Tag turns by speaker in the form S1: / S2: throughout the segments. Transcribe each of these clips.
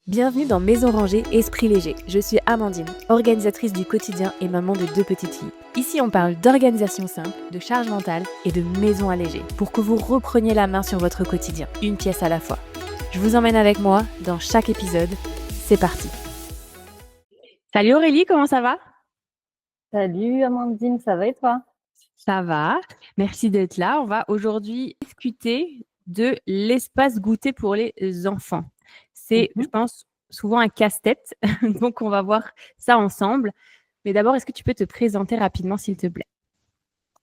S1: Bienvenue dans Maison Rangée Esprit Léger. Je suis Amandine, organisatrice du quotidien et maman de 2 petites filles. Ici, on parle d'organisation simple, de charge mentale et de maison allégée pour que vous repreniez la main sur votre quotidien, une pièce à la fois. Je vous emmène avec moi dans chaque épisode. C'est parti. Salut Aurélie, comment ça va?
S2: Salut Amandine, ça va et toi?
S1: Ça va, merci d'être là. On va aujourd'hui discuter de l'espace goûter pour les enfants. C'est, je
S2: Mhm.
S1: pense, souvent un casse-tête, donc on va voir ça ensemble. Mais d'abord, est-ce que tu peux te présenter rapidement, s'il te plaît?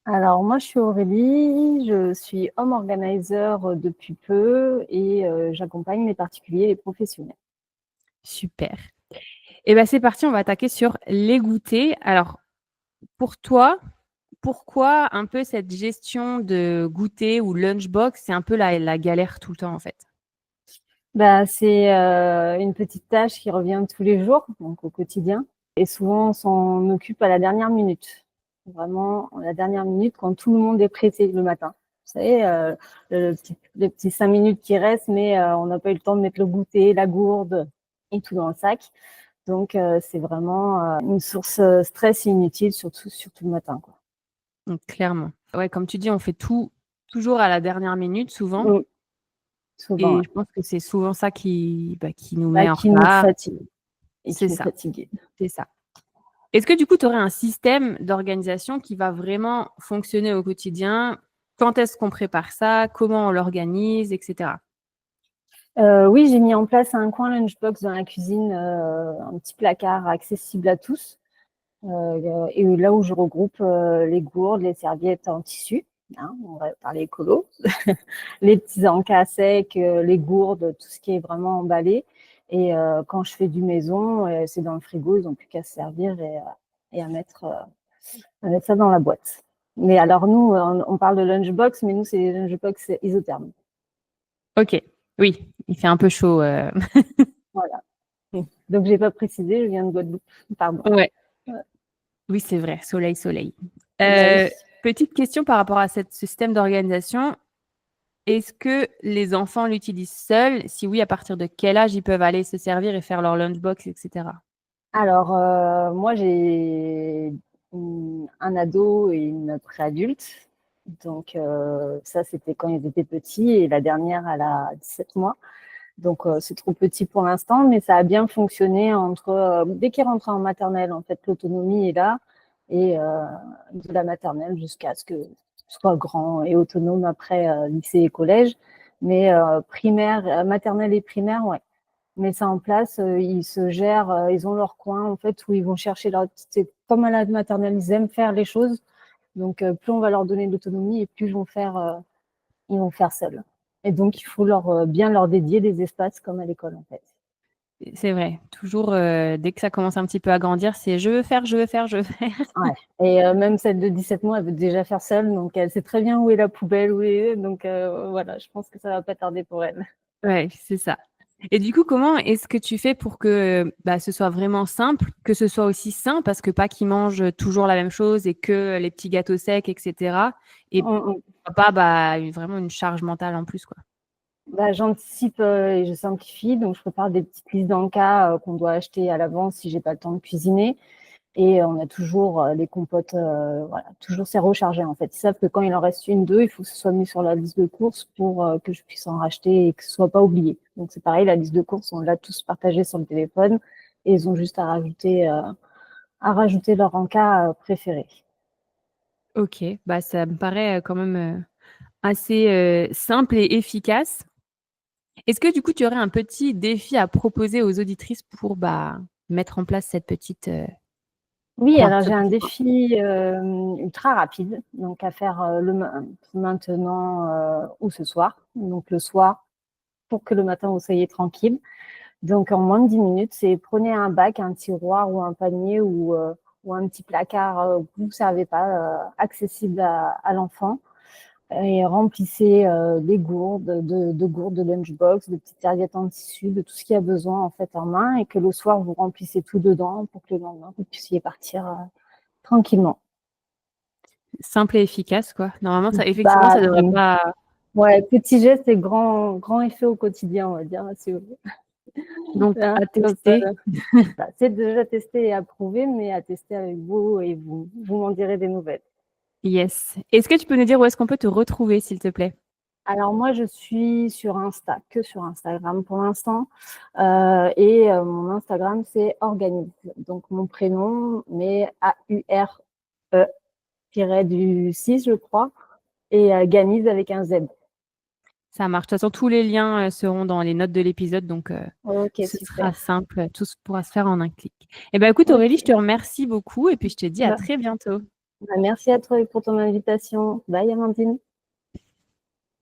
S2: Alors moi je suis Aurélie, je suis home organizer depuis peu et j'accompagne les particuliers et les professionnels.
S1: Super. Et bien, c'est parti, on va attaquer sur les goûters. Alors, pour toi, pourquoi un peu cette gestion de goûter ou lunchbox, c'est un peu la galère tout le temps, en fait?
S2: Bah, c'est une petite tâche qui revient tous les jours, donc au quotidien. Et souvent on s'en occupe à la dernière minute. Vraiment, à la dernière minute, quand tout le monde est pressé le matin. Vous savez, les petits 5 minutes qui restent, mais on n'a pas eu le temps de mettre le goûter, la gourde et tout dans le sac. Donc, c'est vraiment une source stress inutile, surtout le matin, quoi.
S1: Donc, clairement. Ouais, comme tu dis, on fait tout toujours à la dernière minute, souvent.
S2: Mm, souvent,
S1: Et
S2: ouais.
S1: je pense que c'est souvent ça qui nous met en
S2: Qui nous
S1: retard.
S2: fatigue et
S1: C'est
S2: qui nous
S1: ça,
S2: fatigue.
S1: c'est ça. Est-ce que du coup, tu aurais un système d'organisation qui va vraiment fonctionner au quotidien? Quand est-ce qu'on prépare ça? Comment on l'organise, etc.
S2: Oui, j'ai mis en place un coin lunchbox dans la cuisine, un petit placard accessible à tous. Et là où je regroupe les gourdes, les serviettes en tissu, hein, on va parler écolo, les petits encas secs, les gourdes, tout ce qui est vraiment emballé. Et quand je fais du maison, c'est dans le frigo, ils n'ont plus qu'à se servir et à mettre ça dans la boîte. Mais alors nous, on parle de lunchbox, mais nous, c'est les lunchbox isothermes.
S1: Ok, oui, il fait un peu chaud.
S2: Voilà. Donc, j'ai pas précisé, je viens de Guadeloupe. Pardon.
S1: Ouais.
S2: Ouais.
S1: Oui, c'est vrai, soleil, soleil.
S2: Bah oui.
S1: Petite question par rapport à ce système d'organisation. Est-ce que les enfants l'utilisent seuls? Si oui, à partir de quel âge ils peuvent aller se servir et faire leur lunchbox, etc.
S2: Alors, moi, j'ai un ado et une préadulte. Donc, ça, c'était quand ils étaient petits. Et la dernière, elle a 17 mois. Donc, c'est trop petit pour l'instant, mais ça a bien fonctionné dès qu'il rentre en maternelle, en fait, l'autonomie est là. Et de la maternelle jusqu'à ce que soit grand et autonome après lycée et collège. Mais primaire, maternelle et primaire, ouais. Mais ça en place, ils se gèrent, ils ont leur coin en fait où ils vont chercher leur. C'est comme à la maternelle, ils aiment faire les choses. Donc plus on va leur donner de l'autonomie et plus ils vont faire seuls. Et donc il faut bien leur dédier des espaces comme à l'école en fait.
S1: C'est vrai, toujours dès que ça commence un petit peu à grandir, c'est je veux faire, je veux faire, je veux faire.
S2: Ouais. Et même celle de 17 mois, elle veut déjà faire seule, donc elle sait très bien où est la poubelle, où est. Donc voilà, je pense que ça va pas tarder pour elle.
S1: Ouais, c'est ça. Et du coup, comment est-ce que tu fais pour que ce soit vraiment simple, que ce soit aussi sain, parce que pas qu'ils mangent toujours la même chose et que les petits gâteaux secs, etc. Et pas vraiment une charge mentale en plus, quoi.
S2: Bah, j'anticipe et je simplifie, donc je prépare des petites listes dans le cas qu'on doit acheter à l'avance si j'ai pas le temps de cuisiner. Et on a toujours les compotes, voilà, toujours c'est rechargé en fait. Ils savent que quand il en reste une, deux, il faut que ce soit mis sur la liste de courses pour que je puisse en racheter et que ce soit pas oublié. Donc c'est pareil, la liste de courses, on l'a tous partagée sur le téléphone et ils ont juste à rajouter leur encas préféré.
S1: Ok, ça me paraît quand même assez simple et efficace. Est-ce que du coup, tu aurais un petit défi à proposer aux auditrices pour mettre en place cette petite
S2: Oui,
S1: coin,
S2: alors
S1: ce
S2: j'ai un
S1: petit coin?
S2: défi ultra rapide, donc à faire maintenant ou ce soir. Donc le soir, pour que le matin vous soyez tranquille. Donc, en moins de 10 minutes, c'est prenez un bac, un tiroir ou un panier ou un petit placard que vous ne savez pas, accessible à l'enfant, et remplissez des gourdes, de gourdes de lunchbox, de petites serviettes en tissu, de tout ce qu'il y a besoin en fait en main, et que le soir, vous remplissez tout dedans pour que le lendemain, vous puissiez partir tranquillement.
S1: Simple et efficace, quoi. Normalement, ça, effectivement,
S2: Bah,
S1: ça devrait pas.
S2: ouais, petit geste et grand effet au quotidien, on va dire, si vous voulez.
S1: Donc,
S2: Hein,
S1: à
S2: donc,
S1: tester.
S2: bah, c'est déjà testé et approuvé, mais à tester avec vous et vous m'en direz des nouvelles.
S1: Yes. Est-ce que tu peux nous dire où est-ce qu'on peut te retrouver, s'il te plaît?
S2: Alors moi, je suis sur Insta, que sur Instagram pour l'instant. Mon Instagram, c'est Organise. Donc mon prénom, mais AURE-du 6, je crois, et Ganiz avec un Z.
S1: Ça marche. De toute façon, tous les liens seront dans les notes de l'épisode, donc
S2: Ok,
S1: ce sera
S2: super.
S1: simple. Tout pourra se faire en un clic. Eh ben, écoute, Aurélie, je te
S2: Ok.
S1: remercie beaucoup et puis je te dis à
S2: Bah,
S1: très bientôt.
S2: merci à toi pour ton invitation. Bye, Amandine.